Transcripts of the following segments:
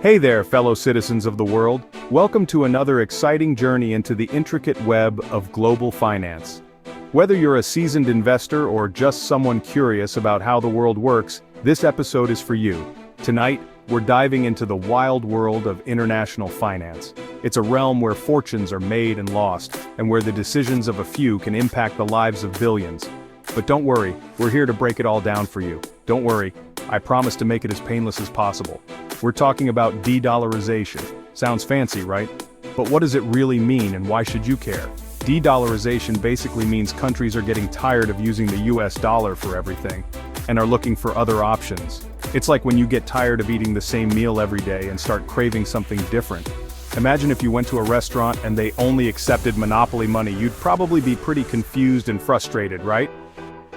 Hey there, fellow citizens of the world. Welcome to another exciting journey into the intricate web of global finance. Whether you're a seasoned investor or just someone curious about how the world works, this episode is for you. Tonight, we're diving into the wild world of international finance. It's a realm where fortunes are made and lost, and where the decisions of a few can impact the lives of billions. But don't worry, we're here to break it all down for you. Don't worry, I promise to make it as painless as possible. We're talking about de-dollarization. Sounds fancy, right? But what does it really mean and why should you care? De-dollarization basically means countries are getting tired of using the US dollar for everything, and are looking for other options. It's like when you get tired of eating the same meal every day and start craving something different. Imagine if you went to a restaurant and they only accepted monopoly money. You'd probably be pretty confused and frustrated, right?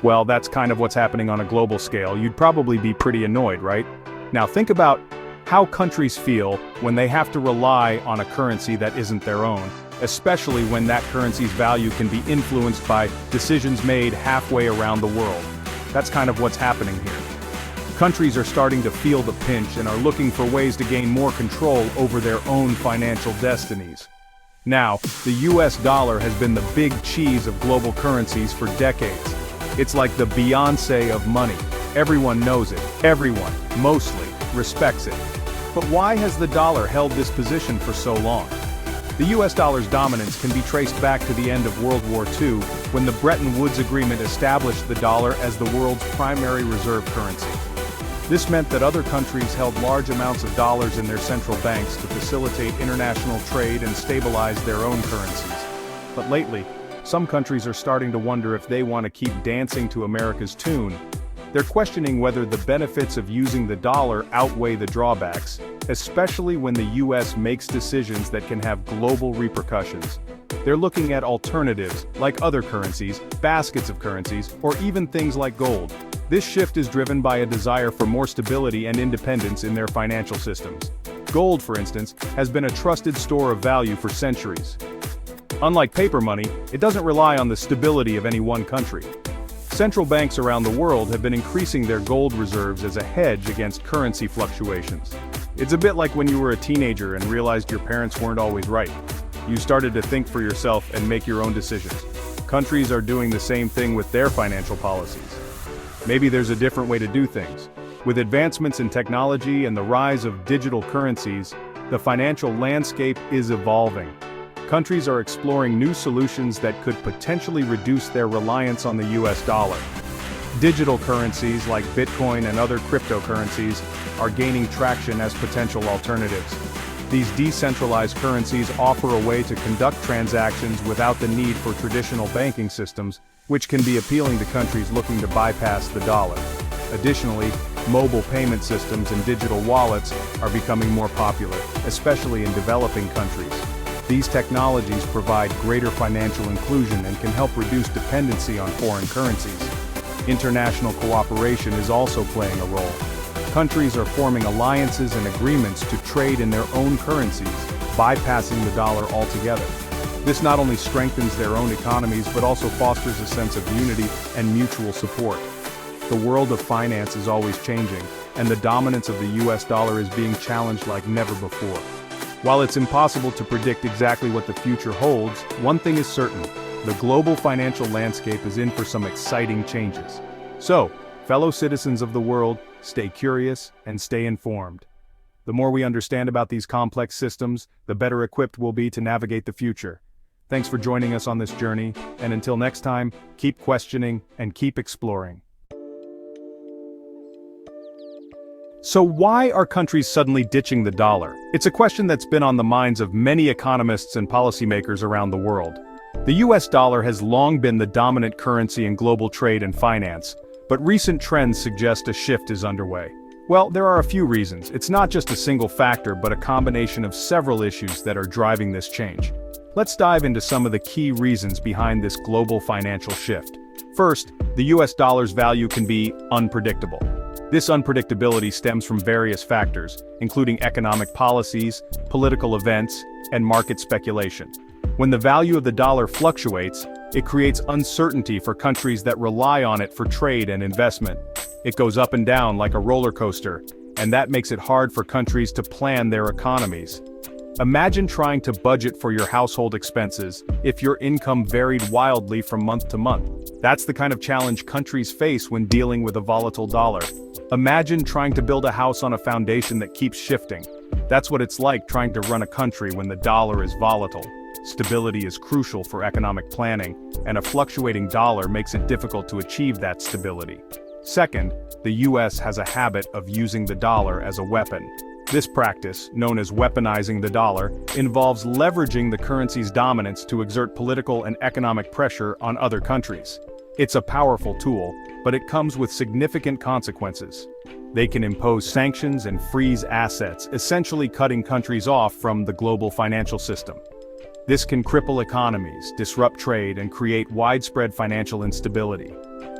Well, that's kind of what's happening on a global scale. You'd probably be pretty annoyed, right? Now think about how countries feel when they have to rely on a currency that isn't their own, especially when that currency's value can be influenced by decisions made halfway around the world. That's kind of what's happening here. Countries are starting to feel the pinch and are looking for ways to gain more control over their own financial destinies. Now, the US dollar has been the big cheese of global currencies for decades. It's like the Beyoncé of money. Everyone knows it. Everyone, mostly, respects it. But why has the dollar held this position for so long? The US dollar's dominance can be traced back to the end of World War II, when the Bretton Woods Agreement established the dollar as the world's primary reserve currency. This meant that other countries held large amounts of dollars in their central banks to facilitate international trade and stabilize their own currencies. But lately, some countries are starting to wonder if they want to keep dancing to America's tune. They're questioning whether the benefits of using the dollar outweigh the drawbacks, especially when the US makes decisions that can have global repercussions. They're looking at alternatives, like other currencies, baskets of currencies, or even things like gold. This shift is driven by a desire for more stability and independence in their financial systems. Gold, for instance, has been a trusted store of value for centuries. Unlike paper money, it doesn't rely on the stability of any one country. Central banks around the world have been increasing their gold reserves as a hedge against currency fluctuations. It's a bit like when you were a teenager and realized your parents weren't always right. You started to think for yourself and make your own decisions. Countries are doing the same thing with their financial policies. Maybe there's a different way to do things. With advancements in technology and the rise of digital currencies, the financial landscape is evolving. Countries are exploring new solutions that could potentially reduce their reliance on the US dollar. Digital currencies like Bitcoin and other cryptocurrencies are gaining traction as potential alternatives. These decentralized currencies offer a way to conduct transactions without the need for traditional banking systems, which can be appealing to countries looking to bypass the dollar. Additionally, mobile payment systems and digital wallets are becoming more popular, especially in developing countries. These technologies provide greater financial inclusion and can help reduce dependency on foreign currencies. International cooperation is also playing a role. Countries are forming alliances and agreements to trade in their own currencies, bypassing the dollar altogether. This not only strengthens their own economies but also fosters a sense of unity and mutual support. The world of finance is always changing, and the dominance of the US dollar is being challenged like never before. While it's impossible to predict exactly what the future holds, one thing is certain: the global financial landscape is in for some exciting changes. So, fellow citizens of the world, stay curious and stay informed. The more we understand about these complex systems, the better equipped we'll be to navigate the future. Thanks for joining us on this journey, and until next time, keep questioning and keep exploring. So why are countries suddenly ditching the dollar? It's a question that's been on the minds of many economists and policymakers around the world. The US dollar has long been the dominant currency in global trade and finance, but recent trends suggest a shift is underway. Well, there are a few reasons. It's not just a single factor, but a combination of several issues that are driving this change. Let's dive into some of the key reasons behind this global financial shift. First, the US dollar's value can be unpredictable. This unpredictability stems from various factors, including economic policies, political events, and market speculation. When the value of the dollar fluctuates, it creates uncertainty for countries that rely on it for trade and investment. It goes up and down like a roller coaster, and that makes it hard for countries to plan their economies. Imagine trying to budget for your household expenses if your income varied wildly from month to month. That's the kind of challenge countries face when dealing with a volatile dollar. Imagine trying to build a house on a foundation that keeps shifting. That's what it's like trying to run a country when the dollar is volatile. Stability is crucial for economic planning, and a fluctuating dollar makes it difficult to achieve that stability. Second, the US has a habit of using the dollar as a weapon. This practice, known as weaponizing the dollar, involves leveraging the currency's dominance to exert political and economic pressure on other countries. It's a powerful tool, but it comes with significant consequences. They can impose sanctions and freeze assets, essentially cutting countries off from the global financial system. This can cripple economies, disrupt trade, and create widespread financial instability.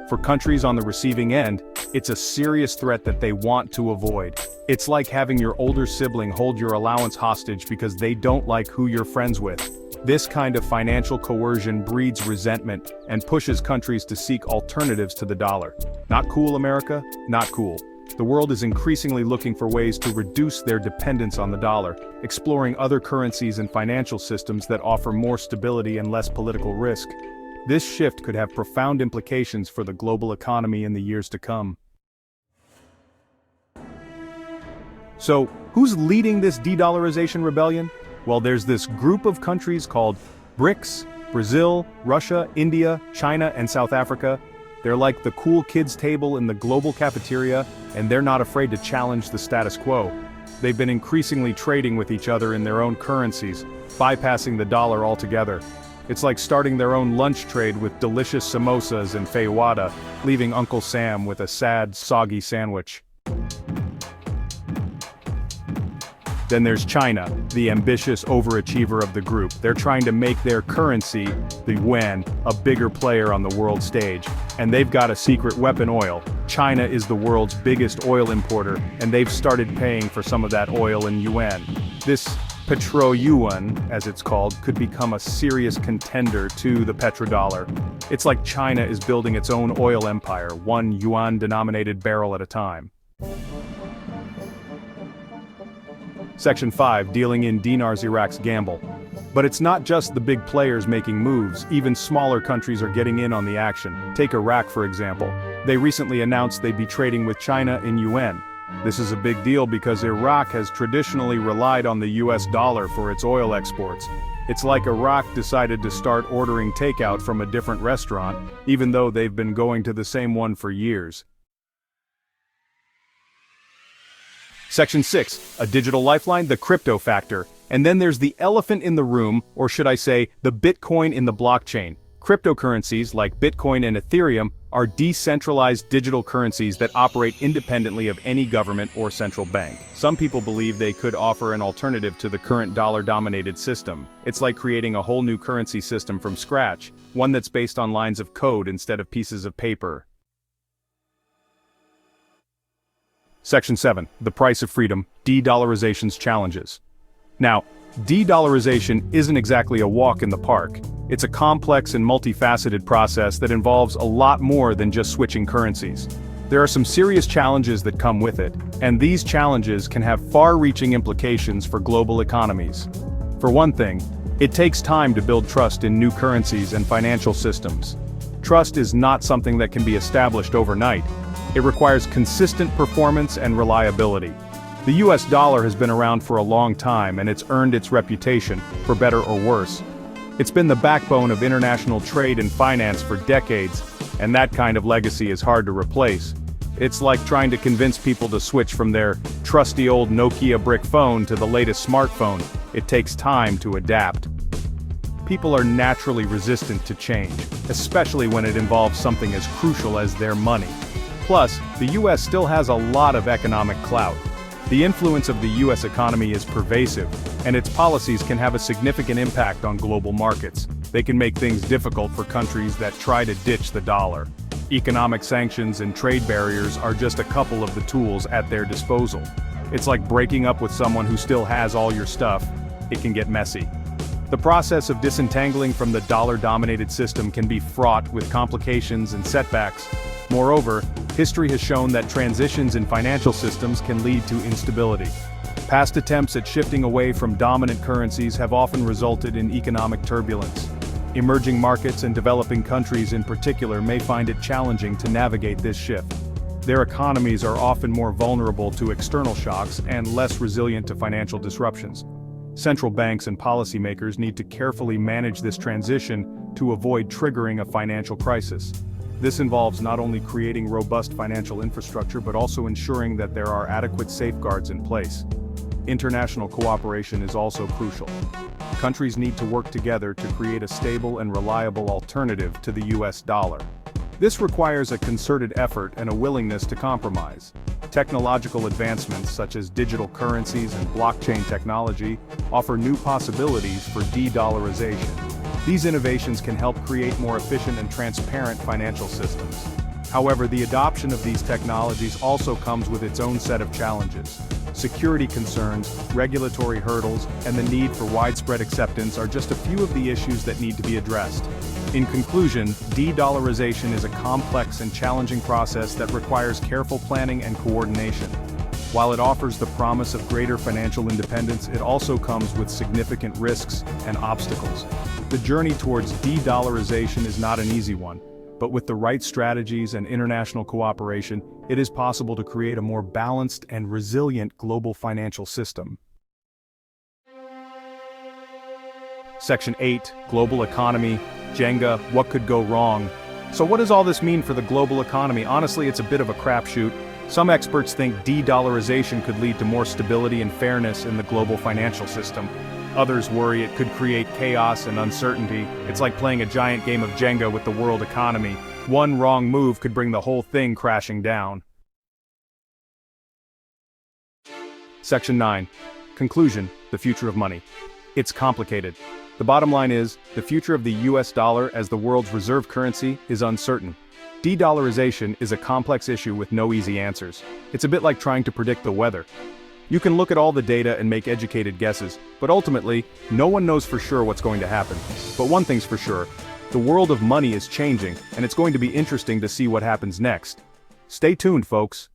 For countries on the receiving end, it's a serious threat that they want to avoid. It's like having your older sibling hold your allowance hostage because they don't like who you're friends with. This kind of financial coercion breeds resentment and pushes countries to seek alternatives to the dollar. Not cool, America? Not cool. The world is increasingly looking for ways to reduce their dependence on the dollar, exploring other currencies and financial systems that offer more stability and less political risk. This shift could have profound implications for the global economy in the years to come. So, who's leading this de-dollarization rebellion? Well, there's this group of countries called BRICS: Brazil, Russia, India, China, and South Africa. They're like the cool kids table in the global cafeteria, and they're not afraid to challenge the status quo. They've been increasingly trading with each other in their own currencies, bypassing the dollar altogether. It's like starting their own lunch trade with delicious samosas and feijoada, leaving Uncle Sam with a sad, soggy sandwich. Then there's China, the ambitious overachiever of the group. They're trying to make their currency, the yuan, a bigger player on the world stage. And they've got a secret weapon: oil. China is the world's biggest oil importer, and they've started paying for some of that oil in yuan. This petro-yuan, as it's called, could become a serious contender to the petrodollar. It's like China is building its own oil empire, one yuan-denominated barrel at a time. Section 5, dealing in dinars, Iraq's gamble. But it's not just the big players making moves, even smaller countries are getting in on the action. Take Iraq, for example. They recently announced they'd be trading with China in yuan. This is a big deal because Iraq has traditionally relied on the US dollar for its oil exports. It's like Iraq decided to start ordering takeout from a different restaurant, even though they've been going to the same one for years. Section 6, a digital lifeline, the crypto factor. And then there's the elephant in the room, or should I say, the Bitcoin in the blockchain. Cryptocurrencies like Bitcoin and Ethereum are decentralized digital currencies that operate independently of any government or central bank. Some people believe they could offer an alternative to the current dollar-dominated system. It's like creating a whole new currency system from scratch, one that's based on lines of code instead of pieces of paper. Section 7, the price of freedom, de-dollarization's challenges. Now, de-dollarization isn't exactly a walk in the park. It's a complex and multifaceted process that involves a lot more than just switching currencies. There are some serious challenges that come with it, and these challenges can have far-reaching implications for global economies. For one thing, it takes time to build trust in new currencies and financial systems. Trust is not something that can be established overnight. It requires consistent performance and reliability. The US dollar has been around for a long time, and it's earned its reputation, for better or worse. It's been the backbone of international trade and finance for decades, and that kind of legacy is hard to replace. It's like trying to convince people to switch from their trusty old Nokia brick phone to the latest smartphone. It takes time to adapt. People are naturally resistant to change, especially when it involves something as crucial as their money. Plus, the US still has a lot of economic clout. The influence of the US economy is pervasive, and its policies can have a significant impact on global markets. They can make things difficult for countries that try to ditch the dollar. Economic sanctions and trade barriers are just a couple of the tools at their disposal. It's like breaking up with someone who still has all your stuff. It can get messy. The process of disentangling from the dollar-dominated system can be fraught with complications and setbacks. Moreover, History has shown that transitions in financial systems can lead to instability. Past attempts at shifting away from dominant currencies have often resulted in economic turbulence. Emerging markets and developing countries in particular may find it challenging to navigate this shift. Their economies are often more vulnerable to external shocks and less resilient to financial disruptions. Central banks and policymakers need to carefully manage this transition to avoid triggering a financial crisis. This involves not only creating robust financial infrastructure but also ensuring that there are adequate safeguards in place. International cooperation is also crucial. Countries need to work together to create a stable and reliable alternative to the US dollar. This requires a concerted effort and a willingness to compromise. Technological advancements such as digital currencies and blockchain technology offer new possibilities for de-dollarization. These innovations can help create more efficient and transparent financial systems. However, the adoption of these technologies also comes with its own set of challenges. Security concerns, regulatory hurdles, and the need for widespread acceptance are just a few of the issues that need to be addressed. In conclusion, de-dollarization is a complex and challenging process that requires careful planning and coordination. While it offers the promise of greater financial independence, it also comes with significant risks and obstacles. The journey towards de-dollarization is not an easy one, but with the right strategies and international cooperation, it is possible to create a more balanced and resilient global financial system. Section 8, Global Economy, Jenga, what could go wrong? So what does all this mean for the global economy? Honestly, it's a bit of a crapshoot. Some experts think de-dollarization could lead to more stability and fairness in the global financial system. Others worry it could create chaos and uncertainty. It's like playing a giant game of Jenga with the world economy. One wrong move could bring the whole thing crashing down. Section 9. Conclusion, the future of money. It's complicated. The bottom line is, the future of the US dollar as the world's reserve currency is uncertain. De-dollarization is a complex issue with no easy answers. It's a bit like trying to predict the weather. You can look at all the data and make educated guesses, but ultimately, no one knows for sure what's going to happen. But one thing's for sure, the world of money is changing, and it's going to be interesting to see what happens next. Stay tuned, folks.